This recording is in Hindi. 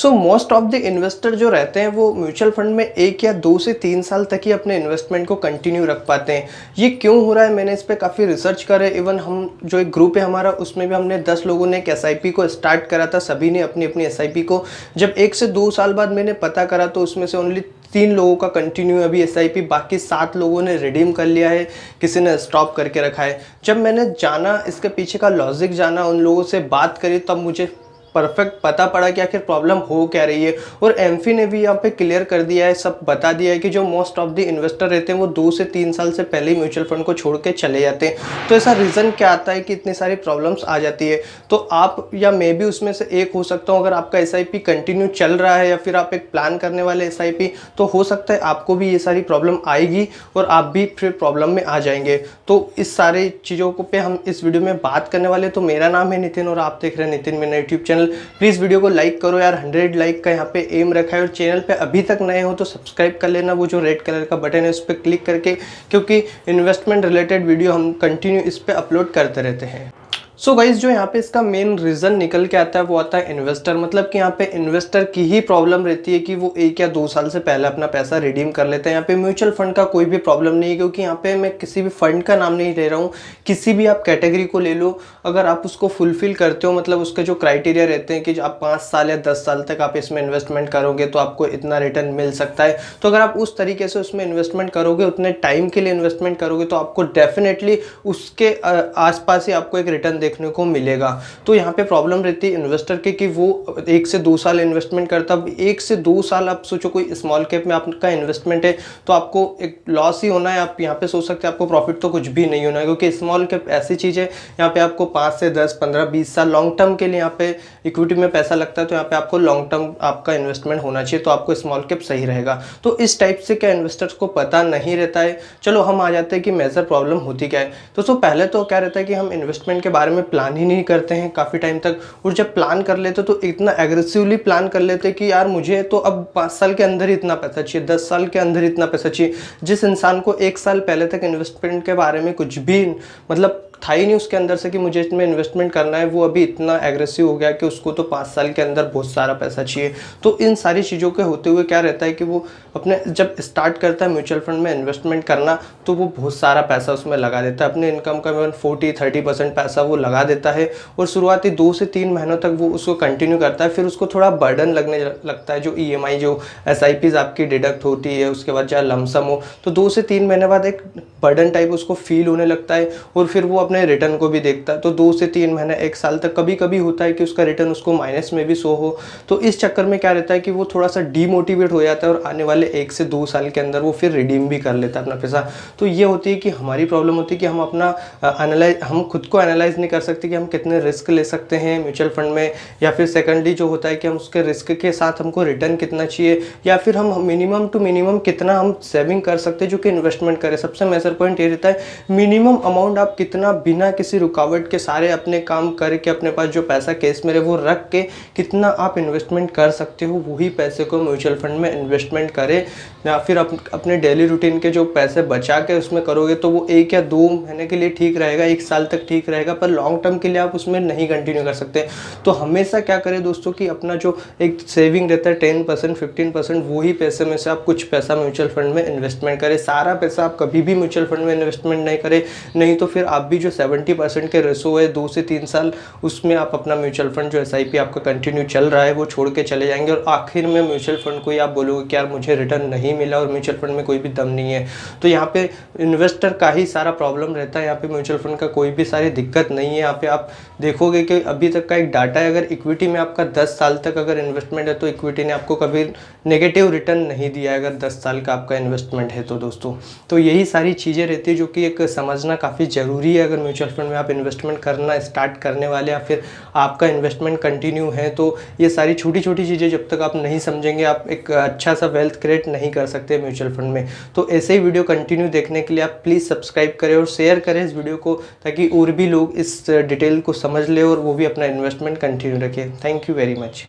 So most of the investor जो रहते हैं वो म्यूचुअल फंड में 1 या 2 से 3 साल तक ही अपने इन्वेस्टमेंट को कंटिन्यू रख पाते हैं। ये क्यों हो रहा है, मैंने इस पे काफ़ी रिसर्च करा है। इवन हम जो एक ग्रुप है हमारा, उसमें भी हमने 10 लोगों ने एक एसआईपी को स्टार्ट करा था। सभी ने अपनी अपनी एसआईपी को जब 1 से 2 साल बाद मैंने पता करा तो उसमें से ओनली 3 लोगों का कंटिन्यू अभी एसआईपी, बाकी 7 लोगों ने रिडीम कर लिया है, किसी ने स्टॉप करके रखा है। जब मैंने जाना, इसके पीछे का लॉजिक जाना, उन लोगों से बात करी, तब मुझे परफेक्ट पता पड़ा कि आखिर प्रॉब्लम हो क्या रही है। और एमफी ने भी यहाँ पे क्लियर कर दिया है, सब बता दिया है कि जो मोस्ट ऑफ द इन्वेस्टर रहते हैं वो 2 से 3 साल से पहले ही म्यूचुअल फंड को छोड़ के चले जाते हैं। तो ऐसा रीज़न क्या आता है कि इतनी सारी प्रॉब्लम्स आ जाती है। तो आप या मैं भी उसमें से एक हो सकता हूँ। अगर आपका एसआईपी कंटिन्यू चल रहा है या फिर आप एक प्लान करने वाले एसआईपी, तो हो सकता है आपको भी ये सारी प्रॉब्लम आएगी और आप भी फिर प्रॉब्लम में आ जाएंगे। तो इस सारी चीज़ों को पे हम इस वीडियो में बात करने वाले। तो मेरा नाम है नितिन और आप देख रहे हैं नितिन मेरा यूट्यूब चैनल। प्लीज़ वीडियो को लाइक करो यार, 100 लाइक का यहाँ पे एम रखा है। और चैनल पे अभी तक नए हो तो सब्सक्राइब कर लेना, वो जो रेड कलर का बटन है उस पर क्लिक करके, क्योंकि इन्वेस्टमेंट रिलेटेड वीडियो हम कंटिन्यू इस पर अपलोड करते रहते हैं। सो गाइज, जो यहाँ पे इसका मेन रीज़न निकल के आता है वो आता है इन्वेस्टर। मतलब कि यहाँ पे इन्वेस्टर की ही प्रॉब्लम रहती है कि वो 1 या 2 साल से पहले अपना पैसा रिडीम कर लेते हैं। यहाँ पे म्यूचुअल फंड का कोई भी प्रॉब्लम नहीं है, क्योंकि यहाँ पे मैं किसी भी फंड का नाम नहीं ले रहा हूँ। किसी भी आप कैटेगरी को ले लो, अगर आप उसको फुलफिल करते हो, मतलब उसके जो क्राइटेरिया रहते हैं कि आप 5 साल या 10 साल तक आप इसमें इन्वेस्टमेंट करोगे तो आपको इतना रिटर्न मिल सकता है। तो अगर आप उस तरीके से उसमें इन्वेस्टमेंट करोगे, उतने टाइम के लिए इन्वेस्टमेंट करोगे, तो आपको डेफिनेटली उसके आसपास ही आपको एक रिटर्न देखने को मिलेगा। तो यहाँ पे प्रॉब्लम रहती है इन्वेस्टर के कि वो 1 से 2 साल इन्वेस्टमेंट करता है। 1 से 2 साल आप सोचो कोई स्मॉल कैप में आपका इन्वेस्टमेंट है तो आपको एक लॉस ही होना है। आप यहाँ पे सोच सकते हैं आपको प्रॉफिट तो कुछ भी नहीं होना है, क्योंकि स्मॉल कैप ऐसी चीज़ है यहाँ पे आपको 5 से 10, 15, 20 साल लॉन्ग टर्म के लिए यहाँ पे इक्विटी में पैसा लगता है। तो यहाँ पे आपको लॉन्ग टर्म आपका इन्वेस्टमेंट होना चाहिए, तो आपको स्मॉल कैप सही रहेगा। तो इस टाइप से क्या इन्वेस्टर्स को पता नहीं रहता है। चलो हम आ जाते हैं कि मेजर प्रॉब्लम होती क्या है। तो पहले तो क्या रहता है कि हम इन्वेस्टमेंट के बारे में प्लान ही नहीं करते हैं काफ़ी टाइम तक। और जब प्लान कर लेते तो इतना एग्रेसिवली प्लान कर लेते कि यार मुझे तो अब 5 साल के अंदर ही इतना पैसा चाहिए, 10 साल के अंदर इतना पैसा चाहिए। जिस इंसान को 1 साल पहले तक इन्वेस्टमेंट के बारे में कुछ भी मतलब था ही नहीं उसके अंदर से कि मुझे इसमें इन्वेस्टमेंट करना है, वो अभी इतना एग्रेसिव हो गया कि उसको तो 5 साल के अंदर बहुत सारा पैसा चाहिए। तो इन सारी चीज़ों के होते हुए क्या रहता है कि वो अपने जब स्टार्ट करता है म्यूचुअल फंड में इन्वेस्टमेंट करना, तो वो बहुत सारा पैसा उसमें लगा देता है। अपने इनकम का 40-30% पैसा वो लगा देता है और शुरुआती 2 से 3 महीनों तक वो उसको कंटिन्यू करता है। फिर उसको थोड़ा बर्डन लगने लगता है, जो EMI, जो SIPs आपकी डिडक्ट होती है, उसके बाद चाहे लमसम हो, तो 2 से 3 महीने बाद एक बर्डन टाइप उसको फील होने लगता है। और फिर वो अपने रिटर्न को भी देखता है। तो 2 से 3 महीने, 1 साल तक कभी कभी होता है कि उसका रिटर्न उसको माइनस में भी शो हो। तो इस चक्कर में क्या रहता है कि वो थोड़ा सा डीमोटिवेट हो जाता है और आने वाले 1 से 2 साल के अंदर वो फिर रिडीम भी कर लेता है अपना पैसा। तो ये होती है कि हमारी प्रॉब्लम होती है कि हम अपना हम खुद को एनालाइज नहीं कर सकते कि हम कितने रिस्क ले सकते हैं म्यूचुअल फंड में, या फिर सेकेंडली जो होता है कि हम उसके रिस्क के साथ हमको रिटर्न कितना चाहिए, या फिर हम मिनिमम टू मिनिमम कितना हम सेविंग कर सकते हैं जो कि इन्वेस्टमेंट करें। सबसे मेजर पॉइंट ये रहता है मिनिमम अमाउंट आप कितना बिना किसी रुकावट के सारे अपने काम करके अपने पास जो पैसा केस में रहे वो रख के कितना आप इन्वेस्टमेंट कर सकते हो, वही पैसे को म्यूचुअल फंड में इन्वेस्टमेंट करें। या फिर अपने डेली रूटीन के जो पैसे बचा के उसमें करोगे तो वो 1 या 2 महीने के लिए ठीक रहेगा, 1 साल तक ठीक रहेगा, पर लॉन्ग टर्म के लिए आप उसमें नहीं कंटिन्यू कर सकते। तो हमेशा क्या करें दोस्तों कि अपना जो एक सेविंग रहता है 10%, 15%, वही पैसे में से आप कुछ पैसा म्यूचुअल फंड में इन्वेस्टमेंट करें। सारा पैसा आप कभी भी म्यूचुअल फंड में इन्वेस्टमेंट नहीं करें, नहीं तो फिर आप भी जो 70% के रेशो है 2 से 3 साल, उसमें आप अपना म्यूचुअल फंड जो SIP आपका कंटिन्यू चल रहा है वो छोड़ के चले जाएंगे। और आखिर में म्यूचुअल फंड को ही आप बोलोगे कि यार मुझे रिटर्न नहीं मिला और म्यूचुअल फंड में कोई भी दम नहीं है। तो यहाँ पे इन्वेस्टर का ही सारा प्रॉब्लम रहता है, यहाँ पे म्यूचुअल फंड का कोई भी सारी दिक्कत नहीं है। यहाँ पे आप देखोगे कि अभी तक का एक डाटा है, अगर इक्विटी में आपका 10 साल तक अगर इन्वेस्टमेंट है तो इक्विटी ने आपको कभी नेगेटिव रिटर्न नहीं दिया है, अगर 10 साल का आपका इन्वेस्टमेंट है तो दोस्तों। तो यही सारी चीज़ें रहती है जो कि एक समझना काफ़ी ज़रूरी है। अगर म्यूचुअल फंड में आप इन्वेस्टमेंट करना स्टार्ट करने वाले या फिर आपका इन्वेस्टमेंट कंटिन्यू है, तो ये सारी छोटी छोटी चीज़ें जब तक आप नहीं समझेंगे आप एक अच्छा सा वेल्थ क्रिएट नहीं कर सकते म्यूचुअल फंड में। तो ऐसे ही वीडियो कंटिन्यू देखने के लिए आप प्लीज़ सब्सक्राइब करें और शेयर करें इस वीडियो को, ताकि और भी लोग इस डिटेल को समझ ले और वो भी अपना इन्वेस्टमेंट कंटिन्यू रखें। Thank you very much.